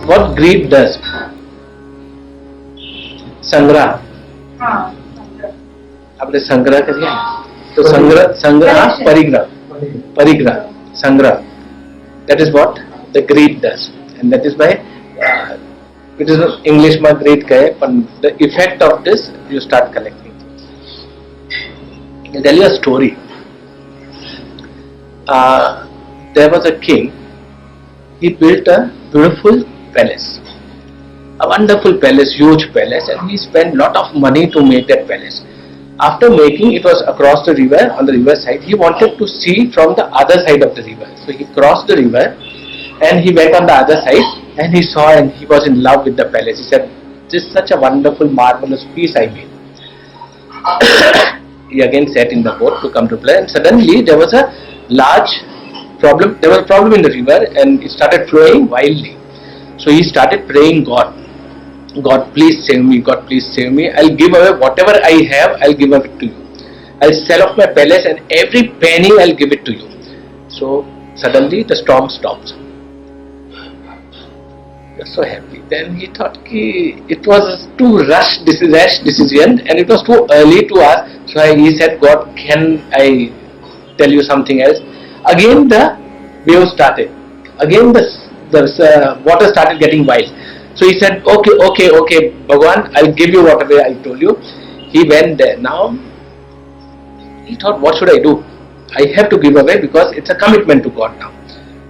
what greed does. संग्रह, आपने संग्रह कर दिया तो संग्रह परिग्रह संग्रह, that is what the greed does, and that is why it is English में greed कहे, but the effect of this you start collecting. I'll tell you a story. There was a king. He built a beautiful palace, a wonderful palace, huge palace, and he spent a lot of money to make that palace. After making, it was across the river, on the river side. He wanted to see from the other side of the river. So he crossed the river and he went on the other side and he saw and he was in love with the palace. He said, "This is such a wonderful, marvelous piece I made." He again sat in the boat to come to play, and suddenly there was a large problem. There was a problem in the river and it started flowing wildly. So he started praying God. God, please save me. God, please save me. I'll give away whatever I have. I'll give it to you. I'll sell off my palace and every penny I'll give it to you. So suddenly the storm stops. He was so happy. Then he thought it was too rash decision and it was too early to ask. So he said, God, can I tell you something else? Again the wave started. Again the water started getting wild. So he said, okay, Bhagwan, I'll give you whatever I told you. He went there. Now he thought, what should I do? I have to give away because it's a commitment to God now.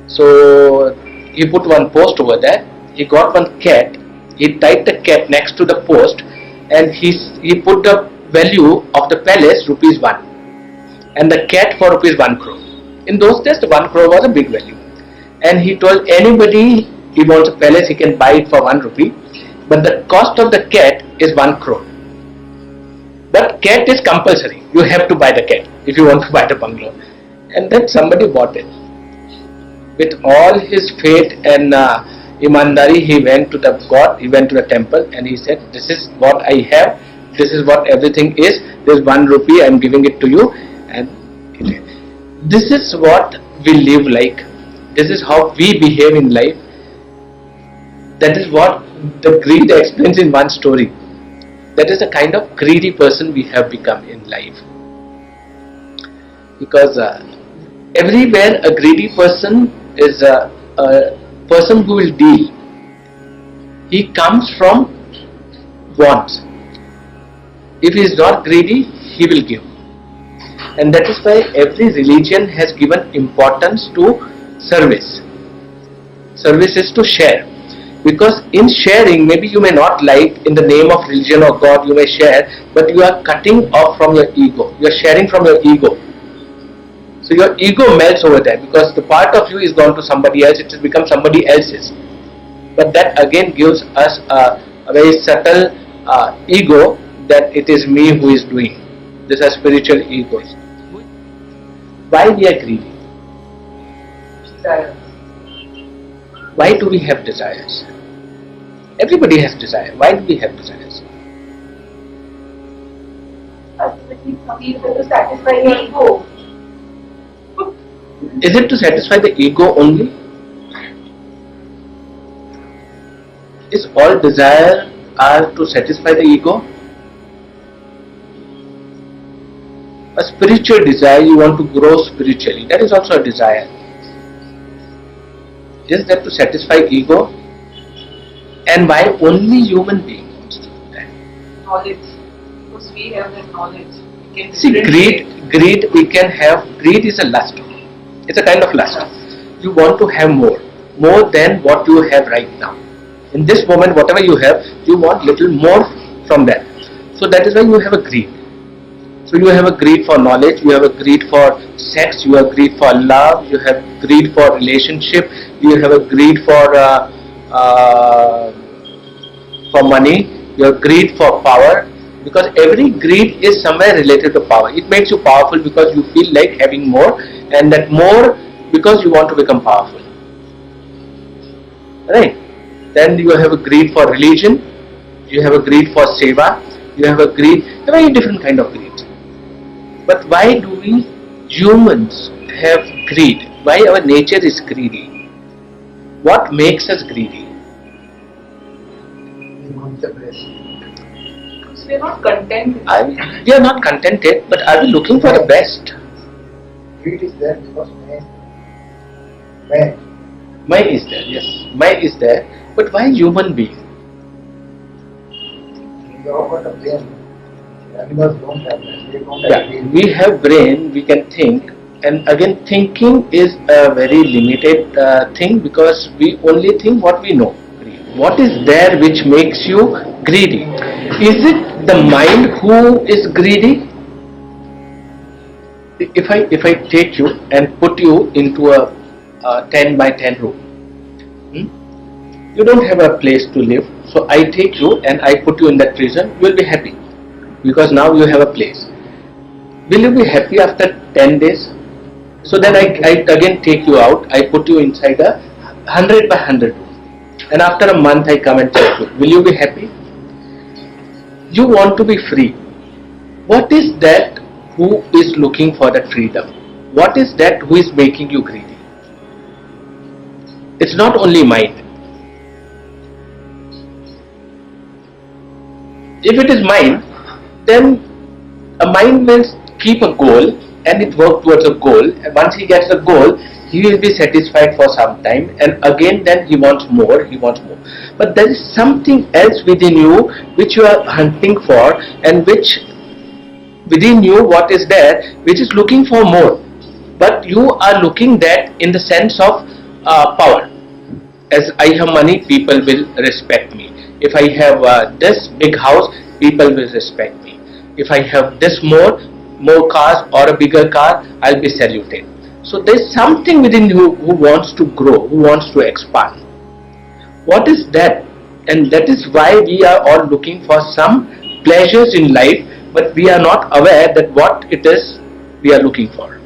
So he put one post over there. He got one cat. He tied the cat next to the post and he put the value of the palace rupees 1 and the cat for rupees 1 crore. In those days, the 1 crore was a big value. And he told anybody he wants a palace, he can buy it for 1 rupee. But the cost of the cat is 1 crore. But cat is compulsory. You have to buy the cat if you want to buy the bungalow. And then somebody bought it. With all his faith and imandari, he went to the God, he went to the temple and he said, this is what I have, this is what everything is, this 1 rupee, I am giving it to you. And this is what we live like. This is how we behave in life. That is what the greed explains in one story. That is the kind of greedy person we have become in life. Because everywhere a greedy person is a person who will deal. He comes from wants. If he is not greedy, he will give. And that is why every religion has given importance to service. Service is to share. Because in sharing, maybe you may not like in the name of religion or God, you may share, but you are cutting off from your ego. You are sharing from your ego. So your ego melts over there because the part of you is gone to somebody else, it has become somebody else's. But that again gives us a very subtle ego that it is me who is doing. These are spiritual egos. Why we are greedy? Desires. Why do we have desires? Everybody has desire. Why do we have desires? To satisfy your ego. Is it to satisfy the ego only? Is all desire are to satisfy the ego? A spiritual desire, you want to grow spiritually, that is also a desire. Is that to satisfy ego? And why only human being wants to do that? Knowledge. Because we have that knowledge. See, greed we can have. Greed is a lust. It's a kind of lust. You want to have more than what you have right now. In this moment, whatever you have, you want little more from that. So that is why you have a greed. So you have a greed for knowledge, you have a greed for sex, you have greed for love, you have greed for relationship, you have a greed for money, you have greed for power. Because every greed is somewhere related to power. It makes you powerful because you feel like having more, and that more because you want to become powerful. Right? Then you have a greed for religion, you have a greed for seva, you have a greed, a very different kind of greed. But why do we humans have greed? Why our nature is greedy? What makes us greedy? we are not content. We are not contented, but are we looking for the best? Greed is there because man. Mind is there, yes. Mind is there, but why human being? We all got a brain. Animals don't have that. They don't have Yeah, brain. we have brain, we can think, and again, thinking is a very limited thing because we only think what we know. What is there which makes you greedy? Is it the mind who is greedy? If I take you and put you into a 10 by 10 room, you don't have a place to live, so I take you and I put you in that prison, you will be happy because now you have a place. Will you be happy after 10 days? So then I again take you out, I put you inside a 100 by 100 room, and after a month I come and check you. Will you be happy? You want to be free. What is that who is looking for that freedom? What is that who is making you greedy? It's not only mind. If it is mind, then a mind will keep a goal and it work towards a goal, and once he gets a goal, he will be satisfied for some time, and again then he wants more, but there is something else within you which you are hunting for, and which within you what is there which is looking for more, but you are looking that in the sense of power. As I have money, people will respect me. If I have this big house, people will respect me. If I have this more cars or a bigger car, I'll be saluted. So there's something within you who wants to grow, who wants to expand. What is that? And that is why we are all looking for some pleasures in life, but we are not aware that what it is we are looking for.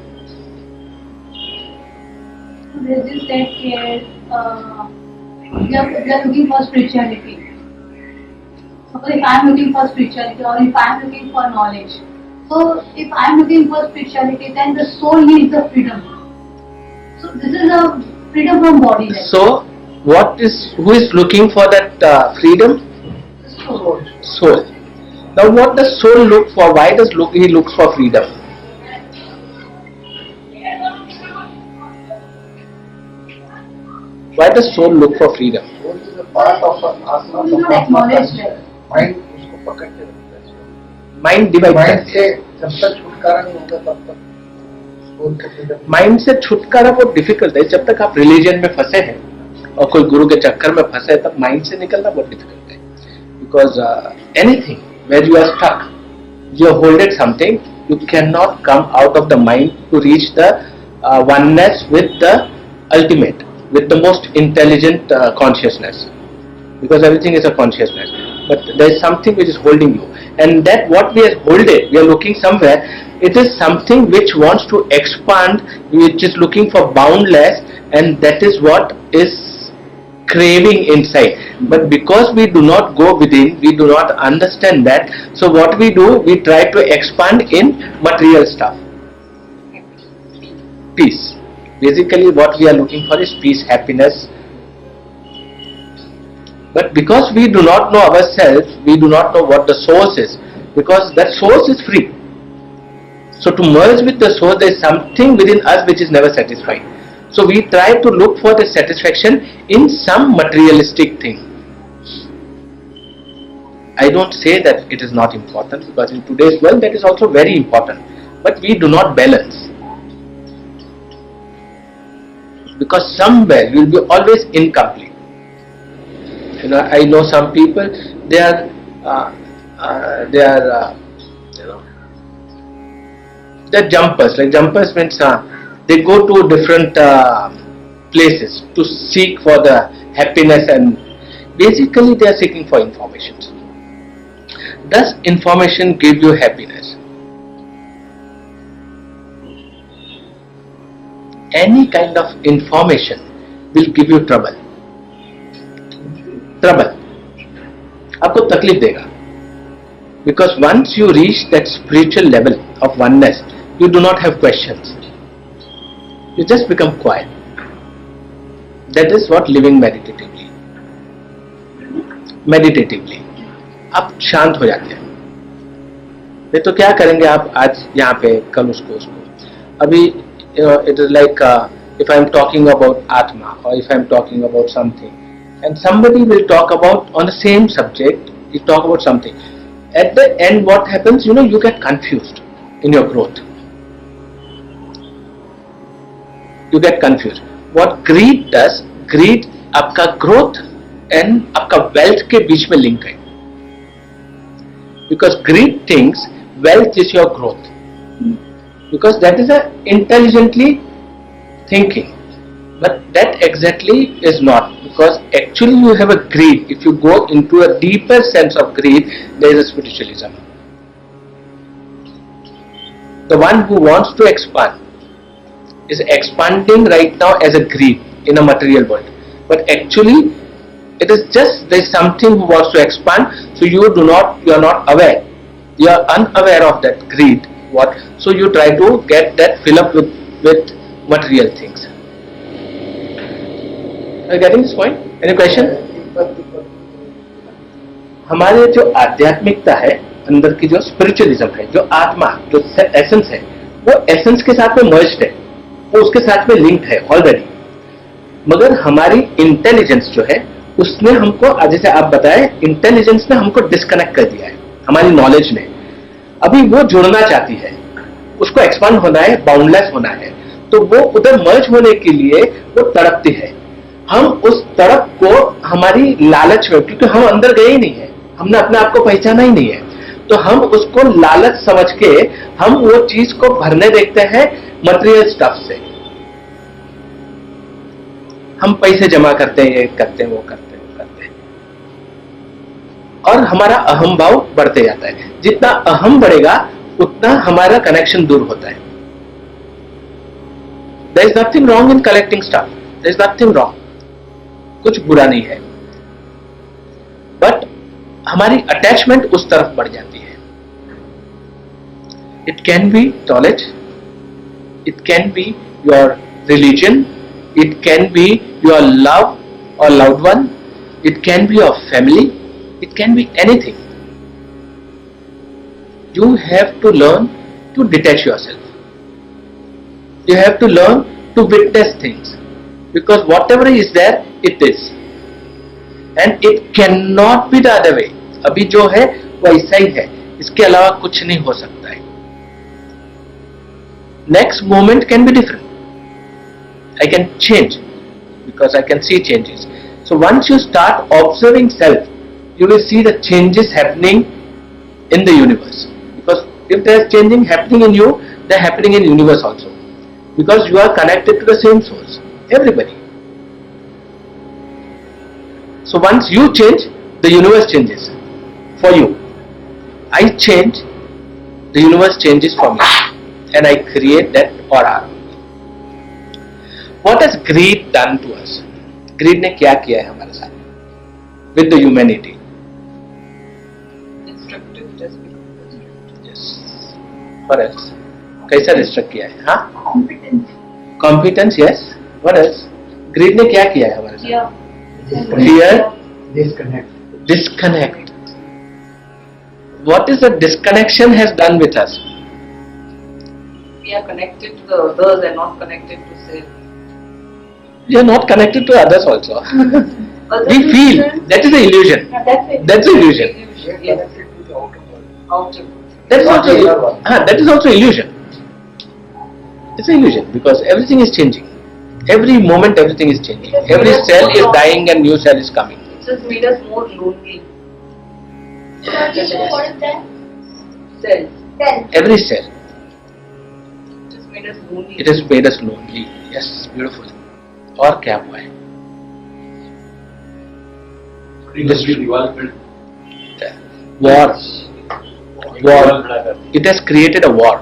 There's this said here, we are looking for spirituality. Suppose if I am looking for spirituality or if I am looking for knowledge. So if I am looking for spirituality, then the soul needs the freedom. So this is a freedom from body. So who is looking for that freedom? Soul. Now what does soul look for? Why does he looks for freedom? Why does soul look for freedom? Soul is a part of us, Soul is not acknowledged there. Mind उसको पकड़ के रखता है. Mind divide. Mind से जब तक छुटकारा नहीं होगा तब तक soul का freedom. माइंड से छुटकारा बहुत डिफिकल्ट है. जब तक आप रिलीजन में फंसे हैं और कोई गुरु के चक्कर में फंसे हैं, तब माइंड से निकलना बहुत डिफिकल्ट है. Because anything where you are stuck, you holded something, you cannot come out of the mind to reach the oneness with the ultimate, with the most intelligent consciousness, because everything is a consciousness, but there is something which is holding you, and that what we are holding, we are looking somewhere, it is something which wants to expand, which is looking for boundless, and that is what is craving inside. But because we do not go within, we do not understand that, so what we do, we try to expand in material stuff. Peace. Basically what we are looking for is peace, happiness. But because we do not know ourselves, we do not know what the source is, because that source is free. So to merge with the source, there is something within us which is never satisfied. So we try to look for the satisfaction in some materialistic thing. I don't say that it is not important, because in today's world that is also very important, but we do not balance. Because somewhere you will be always incomplete. I know some people, they're jumpers. Like jumpers means they go to different places to seek for the happiness, and basically they are seeking for information. Does information give you happiness? Any kind of information will give you trouble. आपको तकलीफ देगा. Because once you reach that spiritual level of oneness, you do not have questions. You just become quiet. That is what living meditatively. आप शांत हो जाते हैं. नहीं तो क्या करेंगे आप आज यहाँ पे, कल उसको अभी it is like if I am talking about Atma or if I am talking about something and somebody will talk about on the same subject, you talk about something. At the end what happens, you get confused in your growth. You get confused. What greed does, greed आपका growth and आपका wealth के बीच में link है. Because greed thinks wealth is your growth. Because that is a intelligently thinking. But that exactly is not. Because actually you have a greed. If you go into a deeper sense of greed, there is a spiritualism. The one who wants to expand is expanding right now as a greed in a material world. But actually, it is just there is something who wants to expand, so you are not aware. You are unaware of that greed. So you try to get that fill up with material things. Are you getting this point? Any question? हमारे जो आध्यात्मिकता है, अंदर की जो spiritualism है, जो आत्मा, जो एसेंस है, वो एसेंस के साथ में मर्ज्ड है, वो उसके साथ में लिंक्ड है ऑलरेडी. मगर हमारी इंटेलिजेंस जो है, उसने हमको, जैसे आप बताए, इंटेलिजेंस ने हमको डिस्कनेक्ट कर दिया है. हमारी नॉलेज ने अभी वो जुड़ना चाहती है, उसको एक्सपांड होना है, बाउंडलेस होना है, तो वो उधर मर्ज होने के लिए वो तड़पती है. हम उस तड़प को हमारी लालच में, क्योंकि हम अंदर गए ही नहीं है, हमने अपने आप को पहचाना ही नहीं है, तो हम उसको लालच समझ के हम वो चीज को भरने देखते हैं मटेरियल स्टफ से. हम पैसे जमा करते हैं, ये करते हैं, वो करते हैं, वो करते हैं, और हमारा अहम भाव बढ़ते जाता है. जितना अहम बढ़ेगा उतना हमारा कनेक्शन दूर होता है. There is nothing wrong in collecting stuff. There is nothing wrong. कुछ बुरा नहीं है, बट हमारी अटैचमेंट उस तरफ बढ़ जाती है. It can be knowledge, it can be your religion, it can be your love or loved one, it can be your family, it can be anything. You have to learn to detach yourself. You have to learn to witness things, because whatever is there, it is, and it cannot be the other way. अभी जो है वो ऐसा ही है, इसके अलावा कुछ नहीं हो सकता है. Next moment can be different. I can change because I can see changes. So once you start observing self, you will see the changes happening in the universe. Because if there is changing happening in you, they are happening in universe also. Because you are connected to the same source. Everybody. So once you change, the universe changes for you. I change, the universe changes for me, and I create that aura. What has greed done to us? Greed ने क्या किया है हमारे साथ? With the humanity. Destructive, just because destructive. Yes. What else? कैसा destruct किया है? हाँ? Competence. Competence, yes. What else? Greed ने क्या किया है हमारे साथ? Fear. Fear. Disconnect. What is the disconnection has done with us? We are connected to the others and not connected to self. We are not connected to others also. Others We feel. That is the illusion. That's it. That's the illusion. Yes. Connected to the outer world. Outer. That is Not also the inner one. that is also illusion. It's an illusion because everything is changing. Every moment everything is changing. Every cell is dying and new cell is coming. It just made us more lonely. What is that? Self. Self. Every cell. It just made us lonely. It has made us lonely. Yes, beautiful. और क्या हुआ है? War. It has created a war.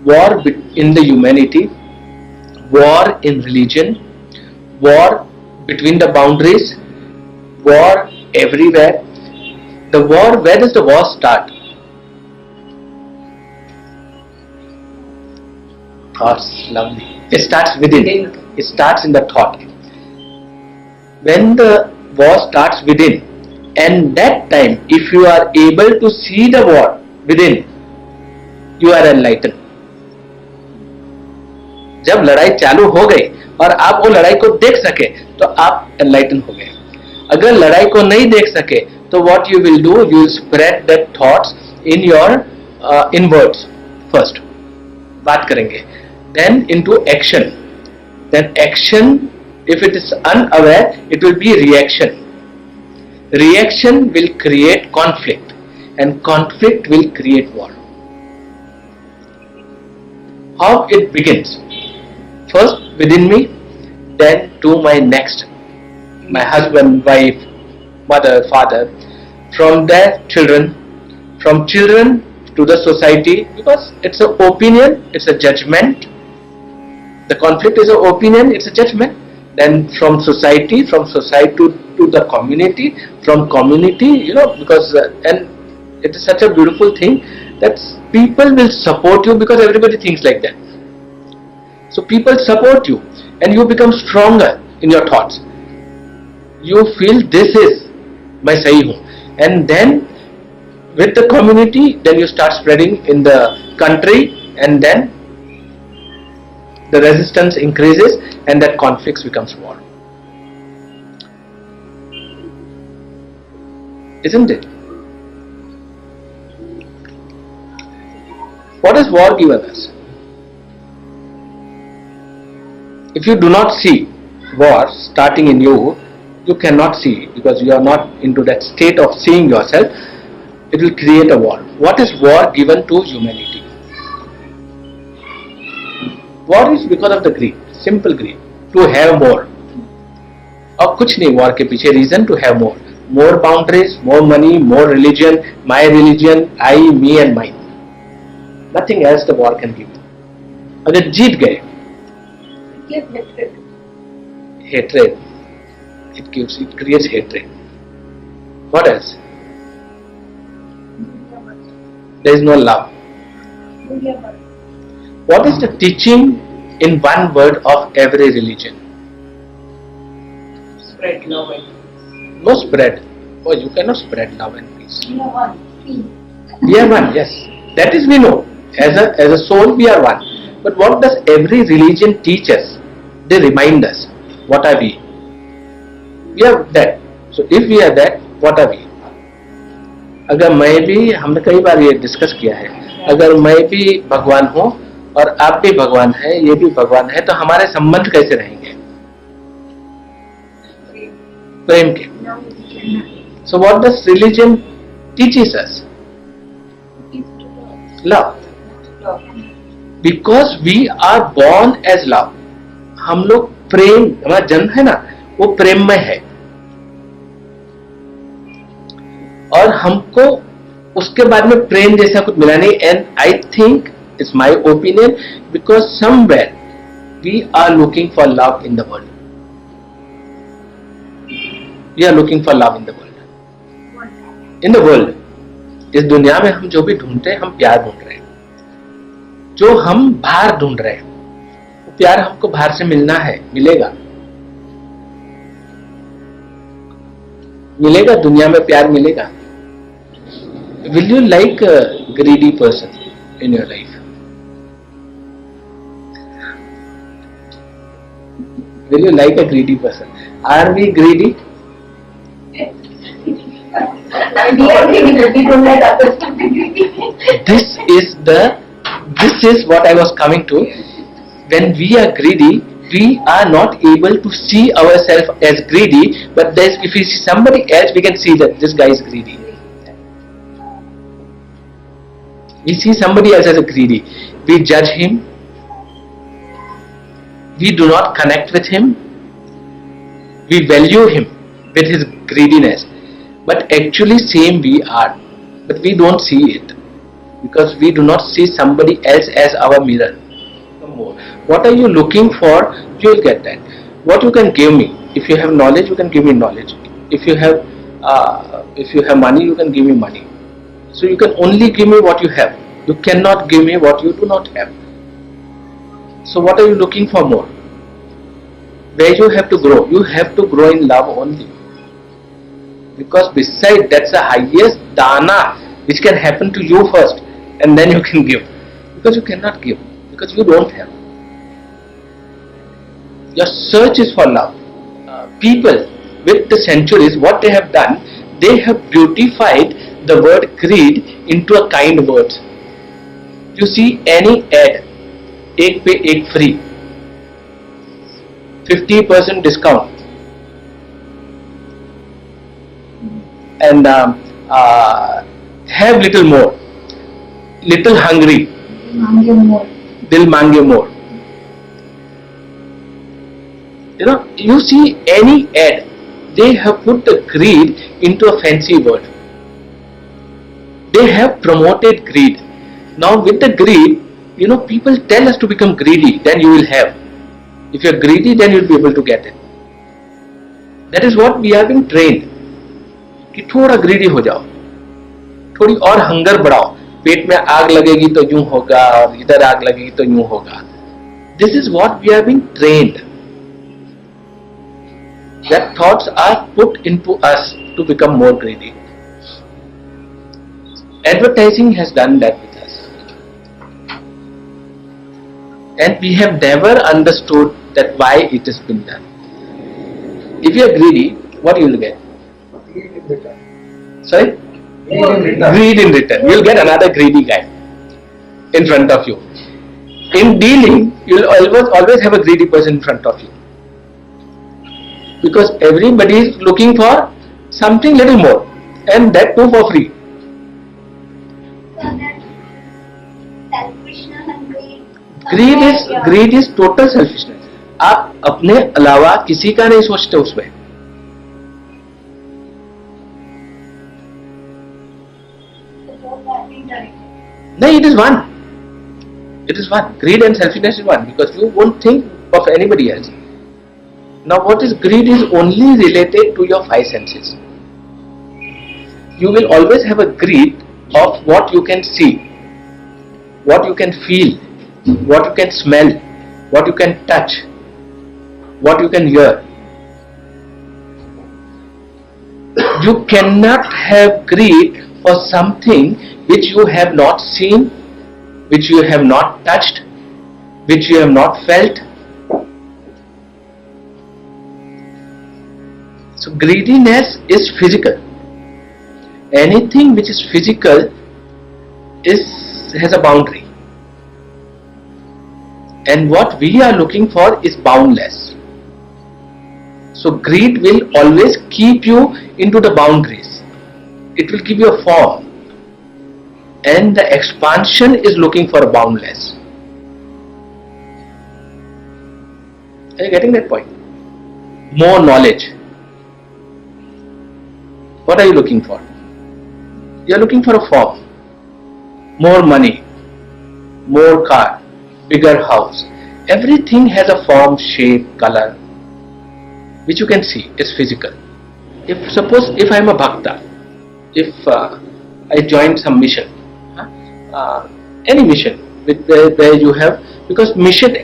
War in the humanity, war in religion, war between the boundaries, war everywhere. The war, where does the war start? Thoughts, lovely. It starts within. It starts in the thought. When the war starts within, and that time, if you are able to see the war within, you are enlightened. जब लड़ाई चालू हो गई और आप वो लड़ाई को देख सके तो आप एनलाइटन हो गए. अगर लड़ाई को नहीं देख सके तो what you will do, you will spread that thoughts in your in words first. बात करेंगे. Then into action. Then action, if it is unaware, it will be reaction. Reaction will create conflict and conflict will create war. How it begins? First within me, then to my next, my husband, wife, mother, father, from their children, from children to the society, because it's an opinion, it's a judgment. The conflict is an opinion, it's a judgment. Then from society to the community, from community, because and it is such a beautiful thing that people will support you because everybody thinks like that. So people support you and you become stronger in your thoughts. You feel this is मैं सही हूँ, and then with the community, then you start spreading in the country, and then the resistance increases and that conflicts becomes war. Isn't it? What has war given us? If you do not see war starting in you, you cannot see because you are not into that state of seeing yourself. It will create a war. What is war given to humanity? War is because of the greed, simple greed, to have more. और कुछ नहीं war के पीछे reason to have more boundaries, more money, more religion, my religion, I, me and mine. Nothing else the war can give. अगर जीत गए, hatred. It creates hatred. What else? There is no love. What is the teaching in one word of every religion? Spread love and No spread. Oh, you cannot spread love and peace. We are one. We are one, yes. That is we know. As a soul we are one. But what does every religion teach us? They remind us. What are we? We are that. So if we are that, what are we? अगर मैं भी, हमने कई बार ये discuss किया है, अगर मैं भी भगवान हूँ और आप भी भगवान है, ये भी भगवान है, तो हमारे संबंध कैसे रहेंगे? प्रेम के. So what does religion teaches us? Love. Because we are born as love. हम लोग प्रेम, हमारा जन्म है ना, वो प्रेममय है और हमको उसके बाद में प्रेम जैसा कुछ मिला नहीं. And I think it's my opinion because somewhere we are looking for love in the world. We are looking for love in the world. In the world, इस दुनिया में हम जो भी ढूंढते हैं, हम प्यार ढूंढ रहे हैं. जो हम बाहर ढूंढ रहे हैं, वो प्यार हमको बाहर से मिलना है, मिलेगा. मिलेगा, दुनिया में प्यार मिलेगा. Will you like a greedy person in your life? Will you like a greedy person? Are we greedy? This is what I was coming to. When we are greedy, we are not able to see ourselves as greedy, but if we see somebody else, we can see that this guy is greedy. We see somebody else as a greedy. We judge him. We do not connect with him. We value him with his greediness. But actually same we are. But we don't see it. Because we do not see somebody else as our mirror. What are you looking for? You will get that. What you can give me? If you have knowledge, you can give me knowledge. If you have money, you can give me money. So you can only give me what you have. You cannot give me what you do not have. So what are you looking for more? Where you have to grow? You have to grow in love only. Because beside, that's the highest dana which can happen to you first, and then you can give. Because you cannot give, because you don't have. Your search is for love. People with the centuries, what they have done, they have beautified the word greed into a kind word. You see any ad, ek pe ek free, 50% discount, and have little more, little hungry, Mange more. dil mange more. You see any ad, they have put the greed into a fancy word. They have promoted greed. Now with the greed, people tell us to become greedy, then you will have. If you are greedy, then you will be able to get it. That is what we have been trained. कि थोड़ा greedy हो जाओ, थोड़ी और hunger बढ़ाओ, पेट में आग लगेगी तो यूं होगा और इधर आग लगेगी तो यूं होगा. This is what we have been trained. That thoughts are put into us to become more greedy. Advertising has done that with us. And we have never understood that why it has been done. If you are greedy, what you will get? Greed in return. Sorry? Greed in return. Greed in return. You will get another greedy guy in front of you. In dealing, you will always have a greedy person in front of you. Because everybody is looking for something little more, and that too for free. So that selfishness and Greed is total selfishness. आप अपने अलावा किसी का नहीं सोचते उसमें. नहीं, it is one. It is one. Greed and selfishness is one, because you won't think of anybody else. Now what is greed is only related to your five senses. You will always have a greed of what you can see, what you can feel, what you can smell, what you can touch, what you can hear. You cannot have greed for something which you have not seen, which you have not touched, which you have not felt. So greediness is physical. Anything which is physical has a boundary. And what we are looking for is boundless. So greed will always keep you into the boundaries. It will give you a form. And the expansion is looking for a boundless. Are you getting that point? More knowledge. What are you looking for? You are looking for a form. More money, more car, bigger house. Everything has a form, shape, color, which you can see. It's physical. Suppose if I am a bhakta, if I joined some mission, any mission where you have, because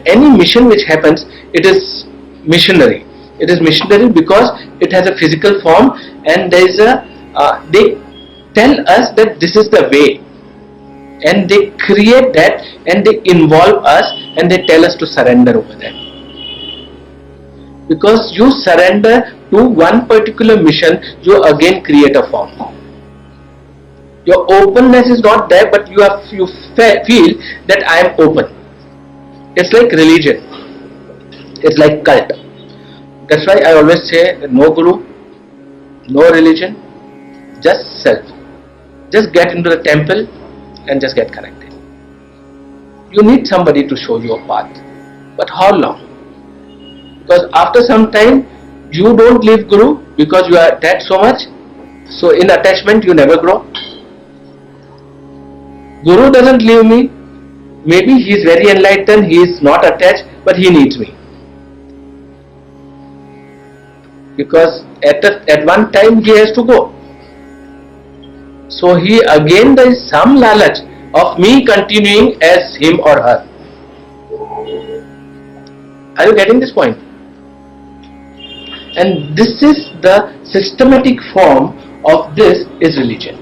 any mission which happens, it is missionary. It is missionary because it has a physical form, and there is they tell us that this is the way, and they create that, and they involve us, and they tell us to surrender over that. Because you surrender to one particular mission, you again create a form. Your openness is not there, but you feel that I am open. It's like religion. It's like cult. That's why I always say no guru, no religion, just self. Just get into the temple and just get connected. You need somebody to show you a path. But how long? Because after some time, you don't leave guru because you are attached so much. So in attachment, you never grow. Guru doesn't leave me. Maybe he is very enlightened, he is not attached, but he needs me. Because at one time he has to go. So there is some lalach of me continuing as him or her. Are you getting this point? And this is the systematic form of this is religion.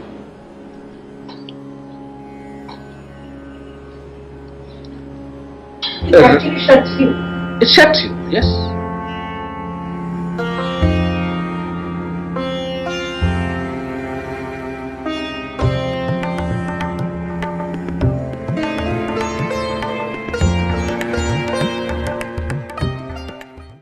It actually shuts you. It shuts you, yes.